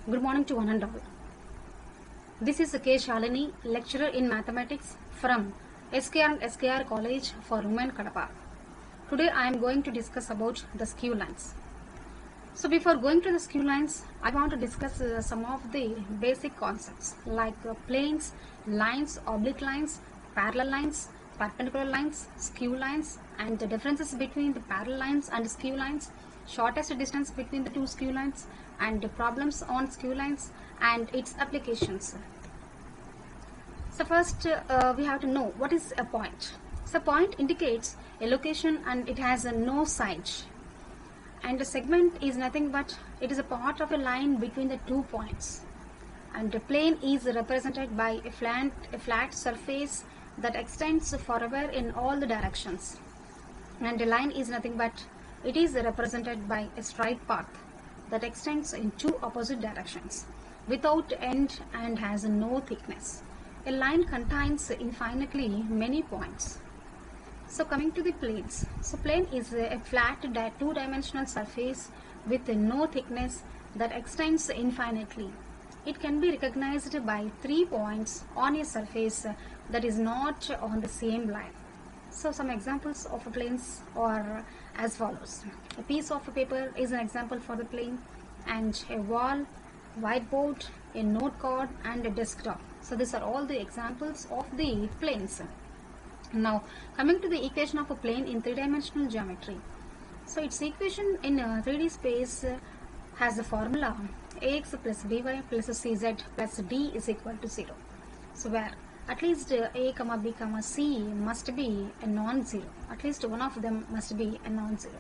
Good morning to one and all. This is K. Shalini, lecturer in mathematics from SKR and SKR College for Women, Kadapa. Today I am going to discuss about the skew lines. So before going to the skew lines, I want to discuss some of the basic concepts like planes, lines, oblique lines, parallel lines, perpendicular lines, skew lines, and the differences between the parallel lines and skew lines, shortest distance between the two skew lines, and the problems on skew lines and its applications. So first we have to know what is a point. So point indicates a location and it has no side. And a segment is nothing but it is a part of a line between the 2 points. And the plane is represented by a flat surface that extends forever in all the directions. And a line is nothing but it is represented by a straight path that extends in 2 opposite directions without end and has no thickness. A line contains infinitely many points. So coming to the planes. So plane is a flat two-dimensional surface with no thickness that extends infinitely. It can be recognized by 3 points on a surface that is not on the same line. So some examples of planes are as follows. A piece of paper is an example for the plane, and a wall, whiteboard, a note card, and a desktop. So these are all the examples of the planes. Now coming to the equation of a plane in three-dimensional geometry. So its equation in 3D space has the formula ax plus by plus cz plus d is equal to 0. So where at least a comma b comma c must be a non-zero. At least one of them must be a non-zero.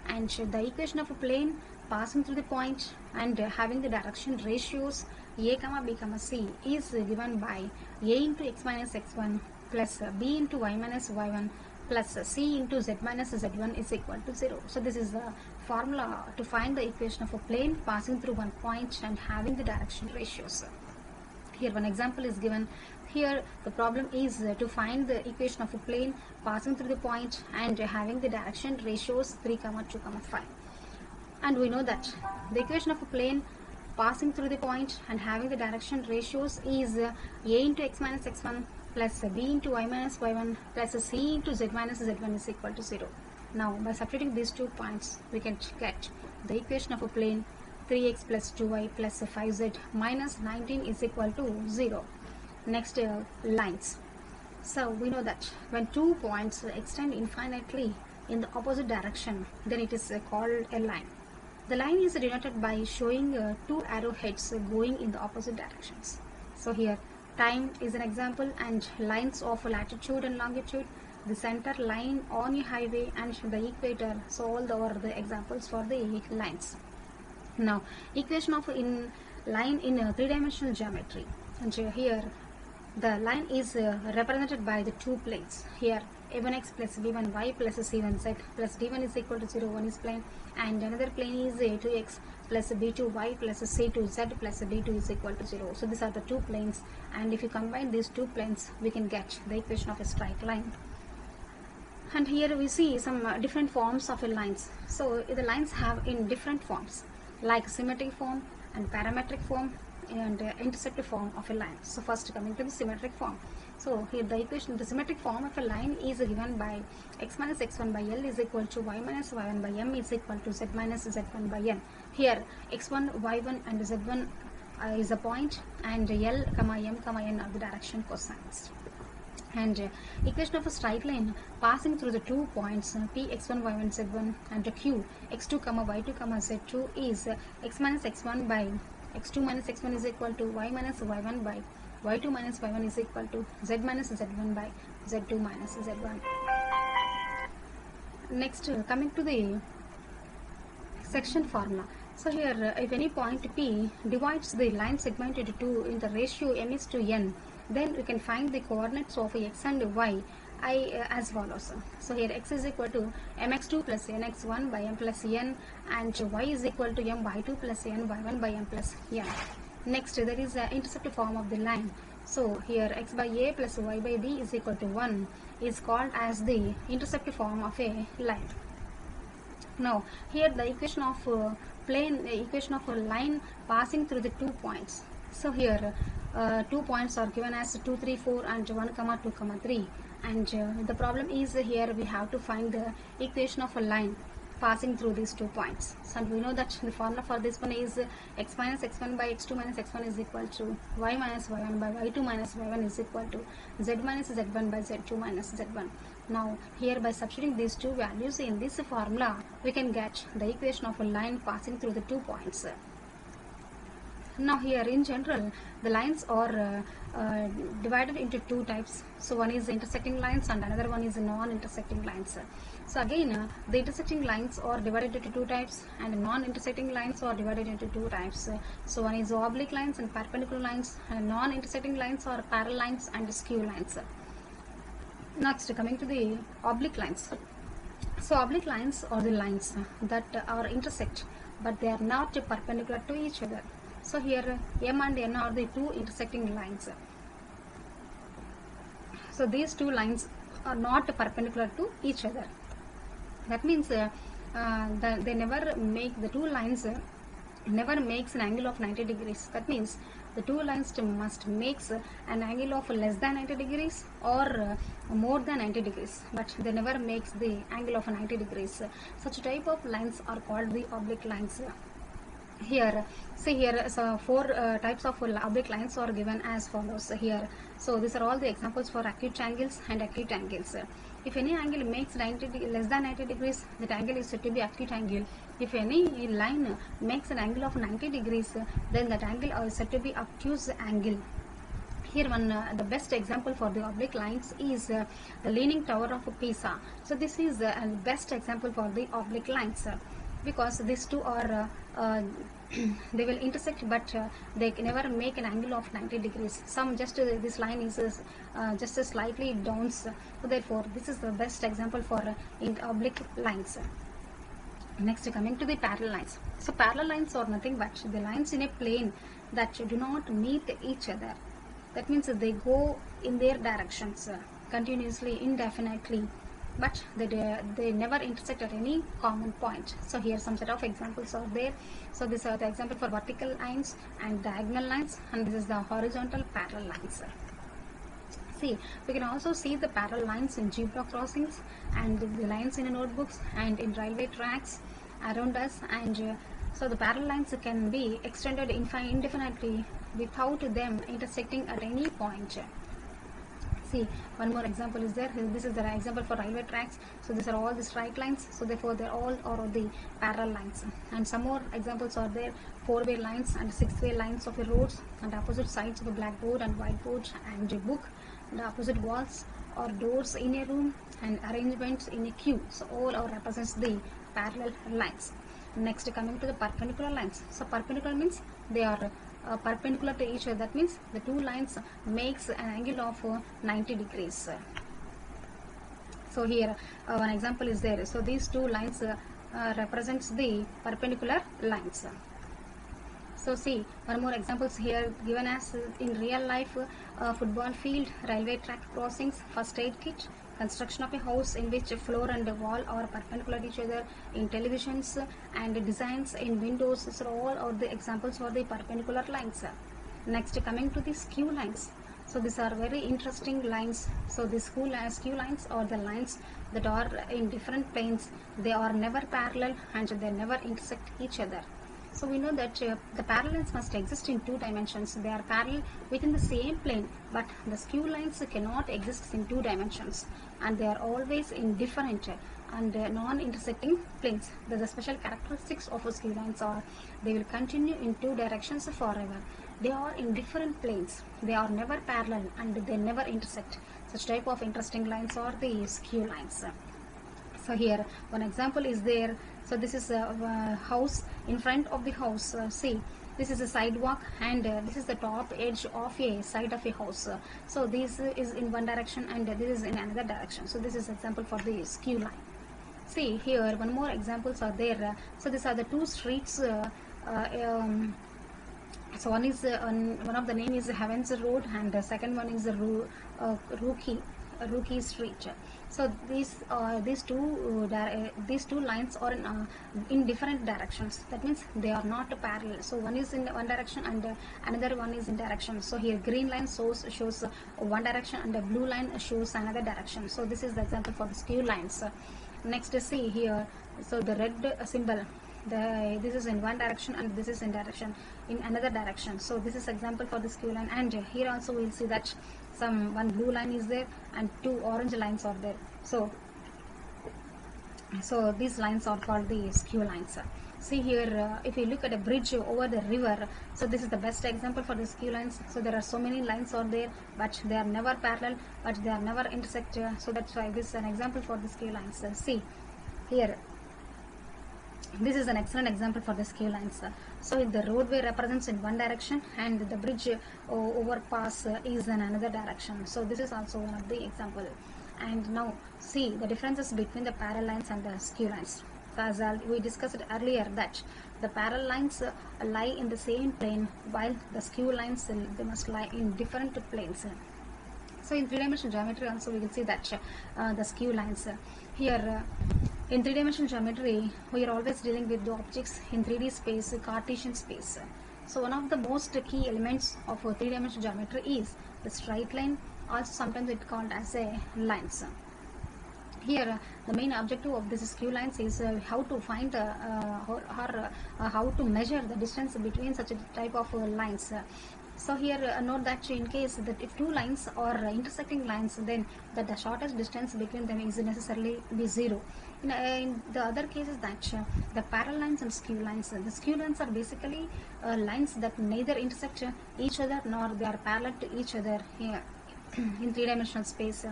And the equation of a plane passing through the point and having the direction ratios a comma b comma c is given by a into x minus x1 plus b into y minus y1 plus c into z minus z1 is equal to 0. So this is the formula to find the equation of a plane passing through one point and having the direction ratios. Here one example is given. Here the problem is to find the equation of a plane passing through the point and having the direction ratios 3, 2, 5. And we know that the equation of a plane passing through the point and having the direction ratios is a into x minus x1 plus b into y minus y1 plus c into z minus z1 is equal to 0. Now by substituting these 2 points we can get the equation of a plane 3x plus 2y plus 5z minus 19 is equal to 0. Next lines. So we know that when 2 points extend infinitely in the opposite direction, then it is called a line. The line is denoted by showing 2 arrowheads going in the opposite directions. So here time is an example, and lines of latitude and longitude, the center line on a highway, and the equator. So all are the examples for the lines. Now equation of line in three-dimensional geometry, and here the line is represented by the 2 planes. Here a1x plus b1y plus c1z plus d1 is equal to 0, one is plane, and another plane is a2x plus b2y plus c2z plus d2 is equal to 0. So these are the 2 planes, and if you combine these 2 planes we can get the equation of a straight line. And here we see some different forms of lines. So the lines have in different forms like symmetric form and parametric form and intersective form of a line. So first coming to the symmetric form. So here the equation, the symmetric form of a line is given by x minus x1 by L is equal to y minus y1 by M is equal to z minus z1 by N. Here x1, y1 and z1 is a point, and L, M, N are the direction cosines. And equation of a straight line passing through the 2 points p x1 y1 z1 and q x2 y2 z2 is x minus x1 by x2 minus x1 is equal to y minus y1 by y2 minus y1 is equal to z minus z1 by z2 minus z1. Next coming to the section formula. So here if any point P divides the line segment into 2 in the ratio m is to n, then we can find the coordinates of x and y as follows. So here x is equal to mx2 plus nx1 by m plus n, and y is equal to m y2 plus n y1 by m plus n. Next there is the interceptive form of the line. So here x by a plus y by b is equal to 1 is called as the interceptive form of a line. Now here the equation of equation of a line passing through the 2 points. So here 2 points are given as 2 3 4 and 1 comma 2 comma 3, and the problem is here we have to find the equation of a line passing through these 2 points. So we know that the formula for this one is x minus x1 by x2 minus x1 is equal to y minus y1 by y2 minus y1 is equal to z minus z1 by z2 minus z1. Now here by substituting these two values in this formula, we can get the equation of a line passing through the 2 points. Now here in general the lines are divided into two types. So one is intersecting lines and another one is non-intersecting lines. So again the intersecting lines are divided into two types and non-intersecting lines are divided into two types. So one is oblique lines and perpendicular lines, and non-intersecting lines are parallel lines and skew lines. Next, coming to the oblique lines. So oblique lines are the lines that are intersect but they are not perpendicular to each other. So here M and N are the two intersecting lines. So these two lines are not perpendicular to each other. That means they never make, the two lines never makes an angle of 90 degrees. That means the two lines must makes an angle of less than 90 degrees or more than 90 degrees, but they never makes the angle of 90 degrees. Such type of lines are called the oblique lines. Here see here, so four types of oblique lines are given as follows here. So these are all the examples for acute angles and acute angles. If any angle makes less than 90 degrees, that angle is said to be acute angle. If any line makes an angle of 90 degrees, then that angle is said to be obtuse angle. Here the best example for the oblique lines is the Leaning Tower of Pisa. So this is the best example for the oblique lines, because these two are they will intersect but they never make an angle of 90 degrees. Some just this line is just slightly down, so therefore this is the best example for in oblique lines. Next, coming to the parallel lines. So parallel lines are nothing but the lines in a plane that do not meet each other. That means they go in their directions continuously, indefinitely, but they never intersect at any common point. So here some set of examples are there. So these are the example for vertical lines and diagonal lines, and this is the horizontal parallel lines. See, we can also see the parallel lines in zebra crossings and the lines in notebooks and in railway tracks around us, and so the parallel lines can be extended indefinitely without them intersecting at any point. See, one more example is there. This is the example for railway tracks. So these are all the straight lines, so therefore they all are the parallel lines. And some more examples are there: four-way lines and six-way lines of the roads, and opposite sides of a blackboard and whiteboard and a book, and opposite walls or doors in a room, and arrangements in a queue. So all are represents the parallel lines. Next, coming to the perpendicular lines. So perpendicular means they are perpendicular to each other. That means the two lines makes an angle of 90 degrees. So here one example is there. So these two lines represents the perpendicular lines. So see, one more examples here given as in real life: football field, railway track crossings, first aid kit, construction of a house in which floor and wall are perpendicular to each other, in televisions and designs in windows. So all are the examples for the perpendicular lines. Next, coming to the skew lines. So these are very interesting lines. So the skew lines are the lines that are in different planes. They are never parallel and they never intersect each other. So we know that the parallel lines must exist in two dimensions. They are parallel within the same plane, but the skew lines cannot exist in two dimensions, and they are always in different and non-intersecting planes. The special characteristics of skew lines are they will continue in two directions forever. They are in different planes. They are never parallel and they never intersect. Such type of interesting lines are the skew lines. So here one example is there. So this is a house. In front of the house, see, this is a sidewalk, and this is the top edge of a side of a house. So this is in one direction and this is in another direction. So this is example for the skew line. See here one more examples are there. So these are the two streets. So one is one of the name is Heavens Road, and the second one is Rookie Rookie Street. So these two lines are in different directions. That means they are not parallel. So one is in one direction and another one is in direction. So here green line shows one direction and the blue line shows another direction. So this is the example for the skew lines. Next, see here. So the red symbol, this is in one direction and this is in another direction. So this is example for the skew line. And here also we'll see that one blue line is there and two orange lines are there. So these lines are called the skew lines. See here, if you look at a bridge over the river, so this is the best example for the skew lines. So there are so many lines are there, but they are never parallel, but they are never intersect. So that's why this is an example for the skew lines. See here, this is an excellent example for the skew lines. So the roadway represents in one direction and the bridge overpass is in another direction. So this is also one of the example. And now see the differences between the parallel lines and the skew lines. So as we discussed earlier that the parallel lines lie in the same plane, while the skew lines they must lie in different planes. So in three-dimensional geometry also we will see that the skew lines here. In three-dimensional geometry, we are always dealing with the objects in 3D space, Cartesian space. So one of the most key elements of three-dimensional geometry is the straight line, also sometimes it's called as a lines. Here, the main objective of this skew lines is how to find how to measure the distance between such a type of lines. So here note that in case that if two lines are intersecting lines, then the shortest distance between them is necessarily be 0. In the other cases that the parallel lines and skew lines, the skew lines are basically lines that neither intersect each other nor they are parallel to each other here in three-dimensional space.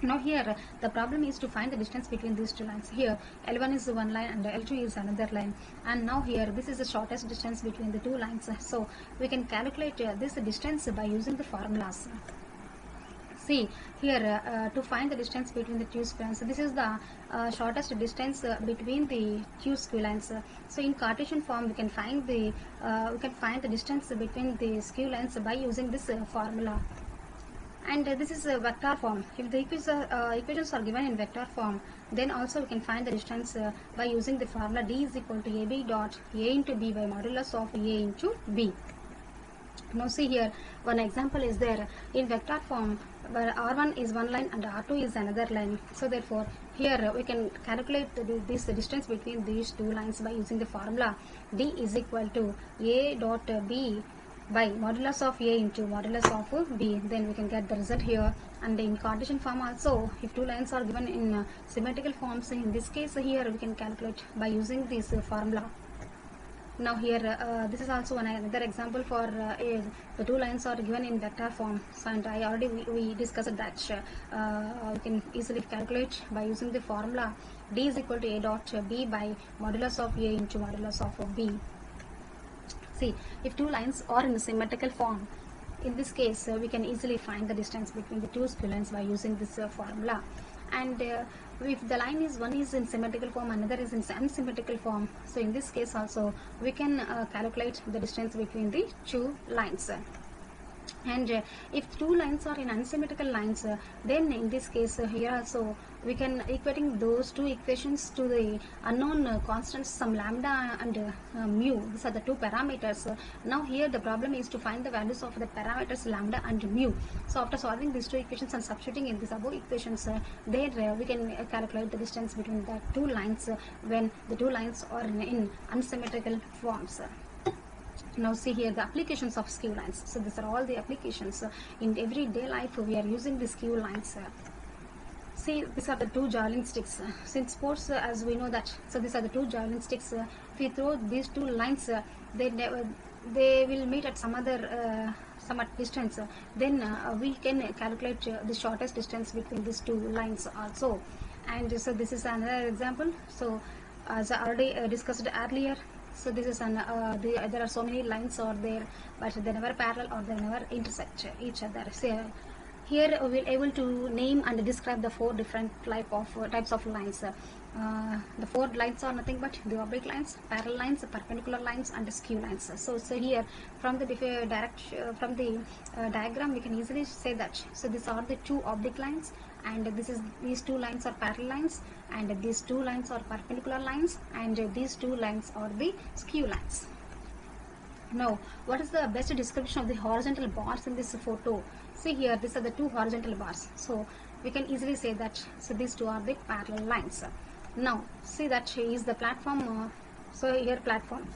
Now here the problem is to find the distance between these two lines. Here L1 is one line and L2 is another line, and now here this is the shortest distance between the two lines. So we can calculate this distance by using the formulas. See here to find the distance between the two skew lines. This is the shortest distance between the two skew lines. So in Cartesian form we can find the distance between the skew lines by using this formula. And this is a vector form. If the equations are given in vector form, then also we can find the distance by using the formula d is equal to ab dot a into b by modulus of a into b. Now see here, one example is there in vector form where r1 is one line and r2 is another line. So therefore here we can calculate this distance between these two lines by using the formula d is equal to a dot b by modulus of a into modulus of b. Then we can get the result here. And in Cartesian form also, if two lines are given in symmetrical forms, in this case here we can calculate by using this formula. Now here this is also another example for the two lines are given in vector form. So and I already we discussed that we can easily calculate by using the formula d is equal to a dot b by modulus of a into modulus of b. See, if two lines are in symmetrical form, in this case we can easily find the distance between the two skew lines by using this formula. And if the line is one is in symmetrical form, another is in unsymmetrical form, so in this case also we can calculate the distance between the two lines. And if two lines are in unsymmetrical lines, then in this case here also we can equating those two equations to the unknown constants, some lambda and mu. These are the two parameters. Now here the problem is to find the values of the parameters lambda and mu. So after solving these two equations and substituting in these above equations, there we can calculate the distance between the two lines when the two lines are in unsymmetrical forms. Now see here the applications of skew lines. So these are all the applications in everyday life we are using the skew lines. See, these are the two javelin sticks. Since sports, as we know that, so these are the two javelin sticks. If we throw these two lines, they will meet at some other distance. Then we can calculate the shortest distance between these two lines also. And so this is another example. So as I already discussed earlier. So this is there are so many lines are there, but they never parallel or they never intersect each other. So Here we will able to name and describe the four different types of lines. The four lines are nothing but the oblique lines, parallel lines, perpendicular lines, and skew lines. So here from the diagram we can easily say that. So these are the two oblique lines, and these two lines are parallel lines, and these two lines are perpendicular lines, and these two lines are the skew lines. Now, what is the best description of the horizontal bars in this photo? See here, these are the two horizontal bars. So, we can easily say that, so these two are the parallel lines. Now, see that is the platform. So, here platform.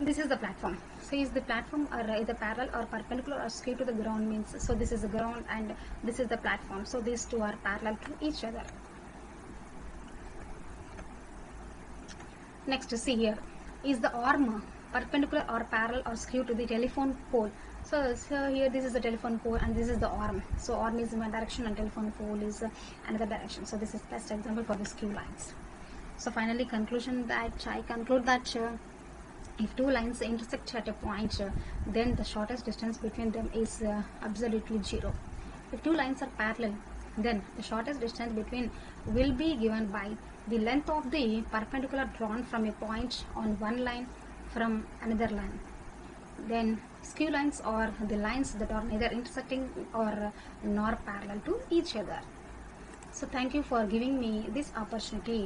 This is the platform. So, is the platform or either parallel or perpendicular or skew to the ground means. So, this is the ground and this is the platform. So, these two are parallel to each other. Next, see here, is the arm perpendicular or parallel or skew to the telephone pole? So here this is the telephone pole and this is the arm. So arm is in one direction and telephone pole is another direction. So this is best example for the skew lines. So finally conclusion that I conclude that if two lines intersect at a point, then the shortest distance between them is absolutely 0. If two lines are parallel, then the shortest distance between will be given by the length of the perpendicular drawn from a point on one line from another line. Then skew lines are the lines that are neither intersecting or nor parallel to each other. So thank you for giving me this opportunity.